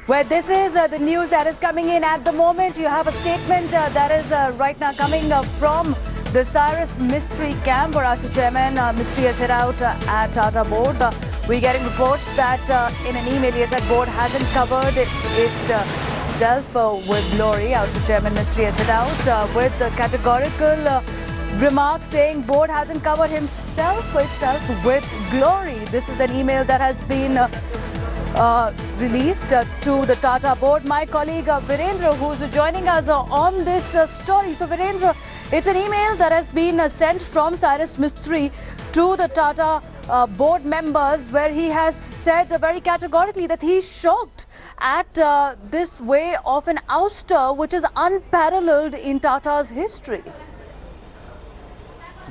Where this is the news that is coming in at the moment. You have a statement that is right now coming from the Cyrus Mistry camp, where as chairman Mistry has hit out at Tata board. We're getting reports that in an email he said board hasn't covered itself with glory. As chairman Mistry has hit out with categorical remarks saying board hasn't covered itself with glory. This is an email that has been released to the Tata board. My colleague Virendra, who's joining us on this story. So Virendra, it's an email that has been sent from Cyrus Mistry to the Tata board members, where he has said very categorically that he's shocked at this way of an ouster which is unparalleled in Tata's history.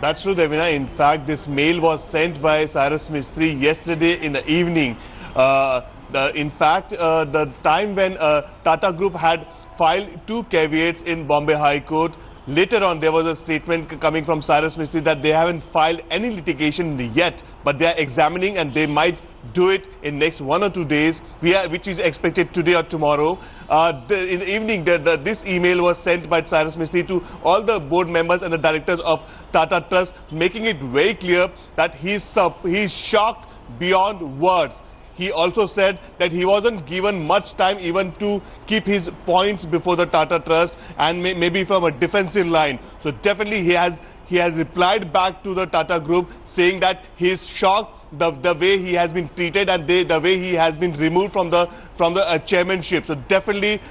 That's true, Devina. In fact, this mail was sent by Cyrus Mistry yesterday in the evening. In fact, the time when Tata Group had filed 2 caveats in Bombay High Court, later on there was a statement coming from Cyrus Mistry that they haven't filed any litigation yet, but they are examining and they might do it in next 1 or 2 days, which is expected today or tomorrow. In the evening, this email was sent by Cyrus Mistry to all the board members and the directors of Tata Trust, making it very clear that he's shocked beyond words. He also said that he wasn't given much time even to keep his points before the Tata Trust, and maybe from a defensive line. So definitely he has replied back to the Tata Group saying that he is shocked the way he has been treated and the way he has been removed from the chairmanship. So definitely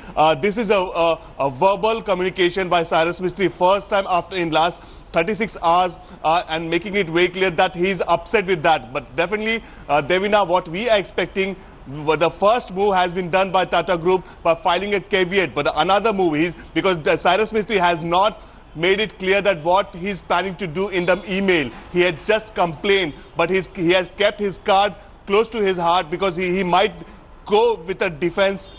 this is a verbal communication by Cyrus Mistry, first time after in last 36 hours, and making it very clear that he is upset with that. But definitely, Devina, what we are expecting, the first move has been done by Tata Group by filing a caveat. But another move is, because Cyrus Mistry has not made it clear that what he's planning to do in the email. He had just complained, but he has kept his card close to his heart, because he might go with a defense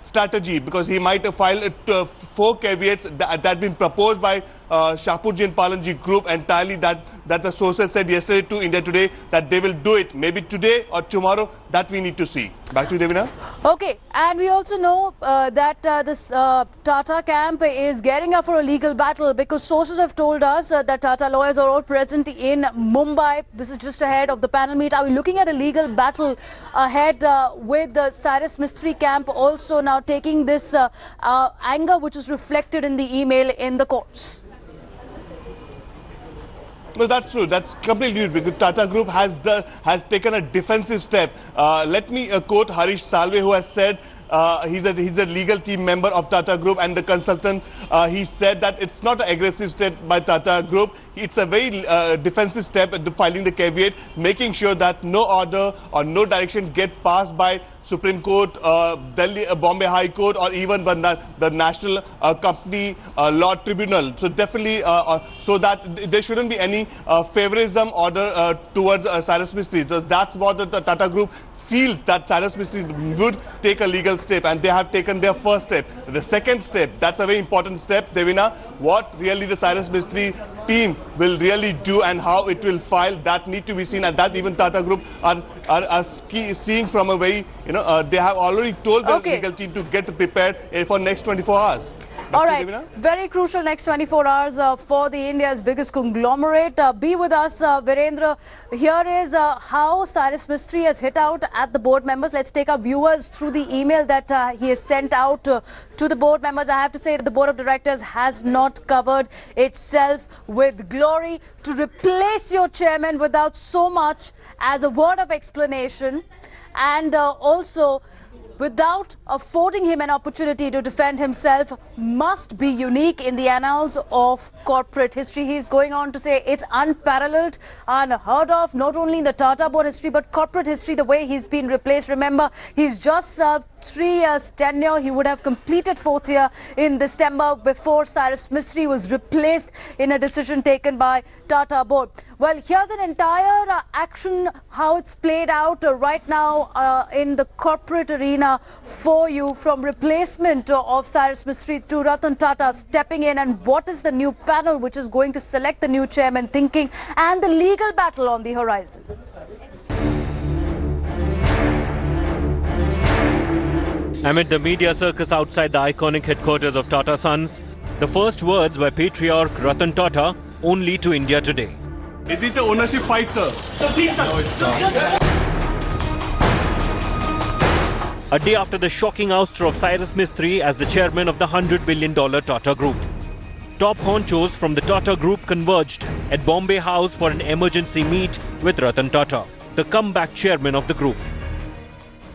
strategy, because he might file 4 caveats that have been proposed by Shahpurji and Palanji Group entirely, that the sources said yesterday to India Today that they will do it maybe today or tomorrow. That we need to see. Back to you, Devina. Okay, and we also know that this Tata camp is gearing up for a legal battle, because sources have told us that Tata lawyers are all present in Mumbai. This is just ahead of the panel meet. Are we looking at a legal battle ahead with the Cyrus Mistry camp also now taking this anger which is reflected in the email in the courts? No, that's true. That's completely true, because Tata Group has taken a defensive step. Let me quote Harish Salve, who has said, he's a legal team member of Tata Group and the consultant. He said that it's not an aggressive step by Tata Group. It's a very defensive step at filing the caveat, making sure that no order or no direction get passed by Supreme Court, Delhi, Bombay High Court, or even the National Company Law Tribunal. So definitely, so that there shouldn't be any favorism order towards Cyrus Mistry. That's what the Tata Group feels, that Cyrus Mistry would take a legal step, and they have taken their first step. The second step, that's a very important step, Devina. What really the Cyrus Mistry team will really do and how it will file, that need to be seen, and that even Tata Group are seeing from a very, they have already told the legal team to get prepared for next 24 hours. All right, very crucial next 24 hours for the India's biggest conglomerate. Be with us, Virendra. Here is how Cyrus Mistry has hit out at the board members. Let's take our viewers through the email that he has sent out to the board members. I have to say that the board of directors has not covered itself with glory. To replace your chairman without so much as a word of explanation, and also without affording him an opportunity to defend himself, must be unique in the annals of corporate history. He's going on to say it's unparalleled, unheard of, not only in the Tata board history, but corporate history, the way he's been replaced. Remember, he's just served 3 years tenure. He would have completed 4th year in December before Cyrus Mistry was replaced in a decision taken by Tata board. Well, here's an entire action, how it's played out right now in the corporate arena for you, from replacement of Cyrus Mistry to Ratan Tata stepping in, and what is the new panel which is going to select the new chairman thinking, and the legal battle on the horizon. Amid the media circus outside the iconic headquarters of Tata Sons, the first words by patriarch Ratan Tata only to India Today. Is it an ownership fight, sir? Sir, please, sir. No, it's not. A day after the shocking ouster of Cyrus Mistry as the chairman of the $100 billion Tata Group. Top honchos from the Tata Group converged at Bombay House for an emergency meet with Ratan Tata, the comeback chairman of the group.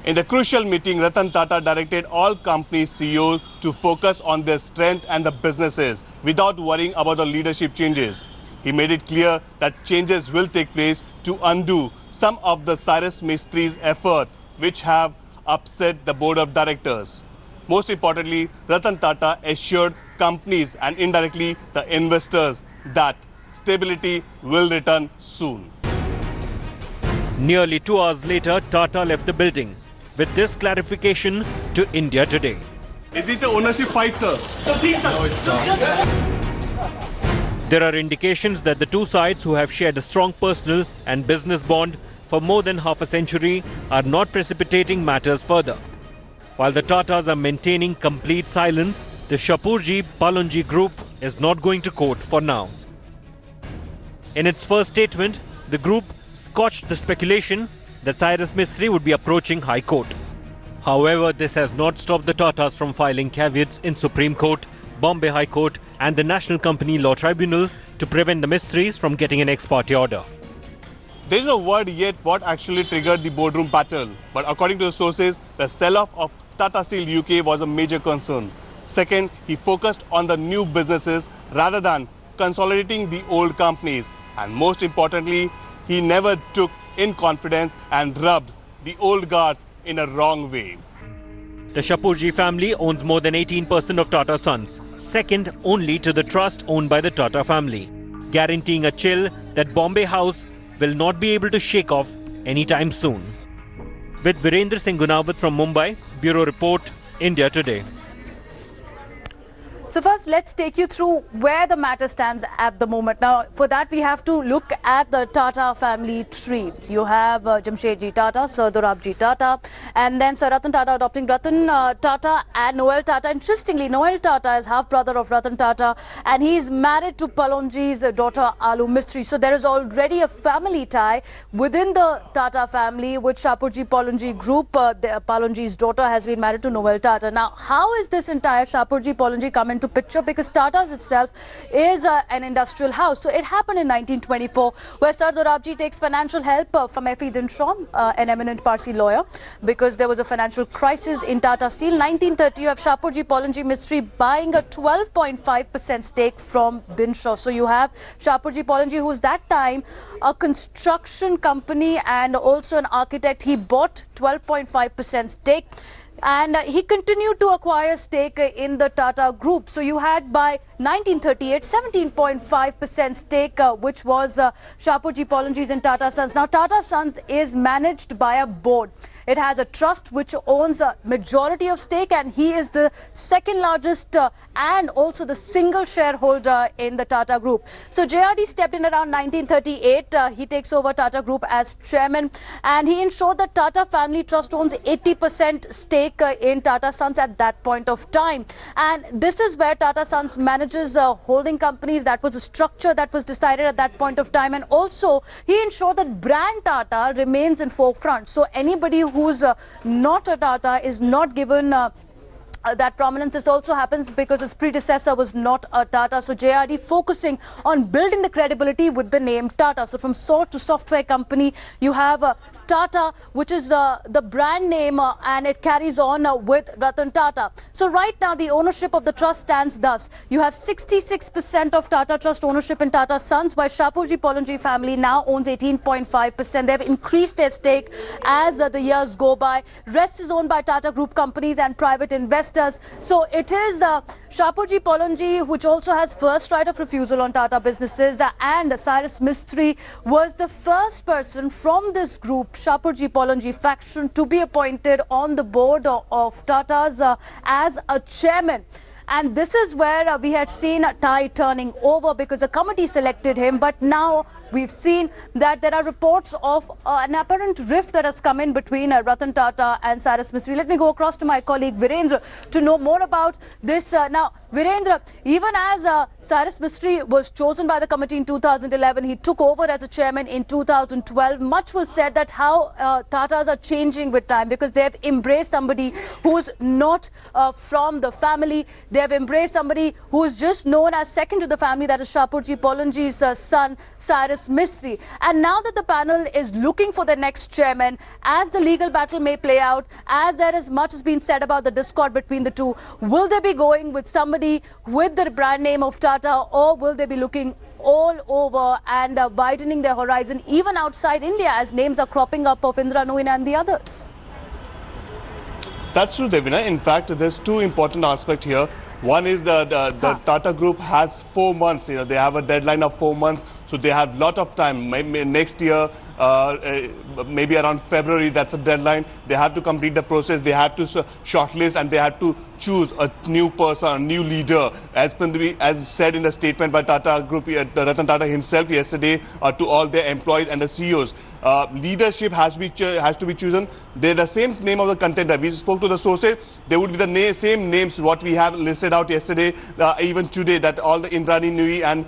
In the crucial meeting, Ratan Tata directed all company CEOs to focus on their strength and the businesses without worrying about the leadership changes. He made it clear that changes will take place to undo some of the Cyrus Mistry's effort, which have upset the board of directors. Most importantly, Ratan Tata assured companies and indirectly the investors that stability will return soon. Nearly 2 hours later, Tata left the building with this clarification to India Today. Is it an ownership fight, sir? Sir, please, sir. No, it's not. There are indications that the two sides, who have shared a strong personal and business bond for more than half a century, are not precipitating matters further. While the Tatas are maintaining complete silence, the Shapoorji Pallonji group is not going to court for now. In its first statement, the group scotched the speculation that Cyrus Mistry would be approaching High Court. However, this has not stopped the Tatas from filing caveats in Supreme Court, Bombay High Court and the National Company Law Tribunal to prevent the Mistrys from getting an ex-parte order. There is no word yet what actually triggered the boardroom battle, but according to the sources, the sell-off of Tata Steel UK was a major concern. Second, he focused on the new businesses rather than consolidating the old companies. And most importantly, he never took in confidence and rubbed the old guards in a wrong way. The Shapoorji family owns more than 18% of Tata Sons, second only to the trust owned by the Tata family, guaranteeing a chill that Bombay House will not be able to shake off anytime soon. With Virendra Singh Gunawat from Mumbai, Bureau Report, India Today. So first, let's take you through where the matter stands at the moment. Now, for that, we have to look at the Tata family tree. You have Jamshedji Tata, Sir Dorabji Tata, and then Sir Ratan Tata adopting Ratan Tata and Noel Tata. Interestingly, Noel Tata is half-brother of Ratan Tata, and he is married to Pallonji's daughter, Alu Mistry. So there is already a family tie within the Tata family with Shapoorji Pallonji group. Pallonji's daughter has been married to Noel Tata. Now, how is this entire Shapoorji Pallonji come into picture? Because Tata's itself is an industrial house. So it happened in 1924 where Sir Dorabji takes financial help from F.E. Dinshaw, an eminent Parsi lawyer, because there was a financial crisis in Tata Steel. 1930, you have Shapoorji Pallonji Mistry buying a 12.5% stake from Dinshaw. So you have Shapoorji Pallonji, who was that time a construction company and also an architect. He bought 12.5% stake. And he continued to acquire stake in the Tata Group. So you had by 1938, 17.5% stake, which was Shapoorji Pallonji's in Tata Sons. Now, Tata Sons is managed by a board. It has a trust which owns a majority of stake, and he is the second largest and also the single shareholder in the Tata Group. So JRD stepped in around 1938. He takes over Tata Group as chairman, and he ensured that Tata Family Trust owns 80% stake in Tata Sons at that point of time. And this is where Tata Sons manages holding companies. That was a structure that was decided at that point of time. And also, he ensured that brand Tata remains in forefront. So anybody who's not a Tata is not given that prominence. This also happens because his predecessor was not a Tata. So JRD focusing on building the credibility with the name Tata. So from salt to software company, you have Tata, which is the brand name, and it carries on with Ratan Tata. So right now, the ownership of the trust stands thus. You have 66% of Tata Trust ownership in Tata Sons, while Shapoorji Pallonji family now owns 18.5%. They have increased their stake as the years go by. Rest is owned by Tata Group companies and private investors. So it is Shapoorji Pallonji, which also has first right of refusal on Tata businesses, and Cyrus Mistry was the first person from this group, Shapoorji Pallonji faction, to be appointed on the board of Tata's as a chairman. And this is where we had seen a tie turning over because the committee selected him. But now we've seen that there are reports of an apparent rift that has come in between Ratan Tata and Cyrus Mistry. Let me go across to my colleague Virendra to know more about this. Now, Virendra, even as Cyrus Mistry was chosen by the committee in 2011, he took over as a chairman in 2012. Much was said that how Tatas are changing with time because they have embraced somebody who's not from the family. They have embraced somebody who is just known as second to the family, that is Shapurji Polanji's son, Cyrus Mistry. And now that the panel is looking for the next chairman, as the legal battle may play out, as there is much has been said about the discord between the two, will they be going with somebody with the brand name of Tata, or will they be looking all over and widening their horizon even outside India as names are cropping up of Indra Nooyi and the others? That's true, Devina. In fact, there's two important aspects here. One is the Tata Group has 4 months. They have a deadline of 4 months, so they have a lot of time. Maybe next year, maybe around February, that's a deadline. They have to complete the process. They have to shortlist and they have to choose a new person, a new leader, as said in the statement by Tata Group, Ratan Tata himself yesterday to all their employees and the CEOs. Leadership has to be chosen. They're the same name of the contender. We spoke to the sources. They would be the same names what we have listed out yesterday, even today, that all the Indrani Nooyi and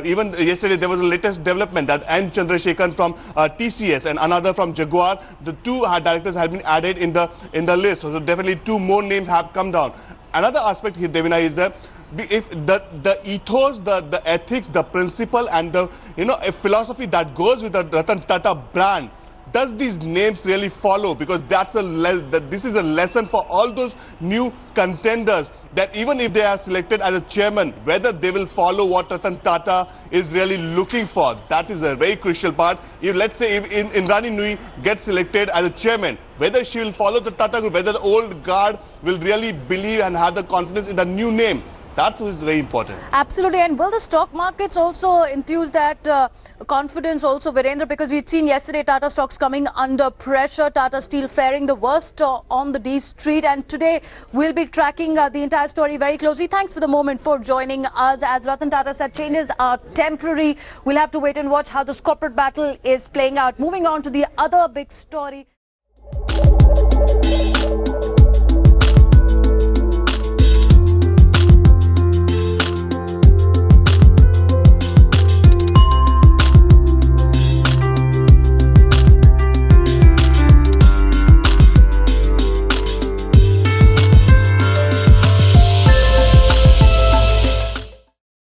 even yesterday there was a latest development that N. Chandrasekhan from TCS and another from Jaguar. The two directors have been added in the list. So definitely 2 more names have come down. Another aspect here, Devina, is that if the ethos, the ethics, the principle, and the a philosophy that goes with the Ratan Tata brand, does these names really follow? Because this is a lesson for all those new contenders, that even if they are selected as a chairman, whether they will follow what Ratan Tata is really looking for. That is a very crucial part. If, let's say, if Indrani Nooyi gets selected as a chairman, whether she will follow the Tata Group, whether the old guard will really believe and have the confidence in the new name. That is very important. Absolutely. And will the stock markets also enthuse that confidence also, Virendra? Because we'd seen yesterday Tata stocks coming under pressure, Tata Steel faring the worst on the D Street. And today we'll be tracking the entire story very closely. Thanks for the moment for joining us. As Ratan Tata said, changes are temporary. We'll have to wait and watch how this corporate battle is playing out. Moving on to the other big story.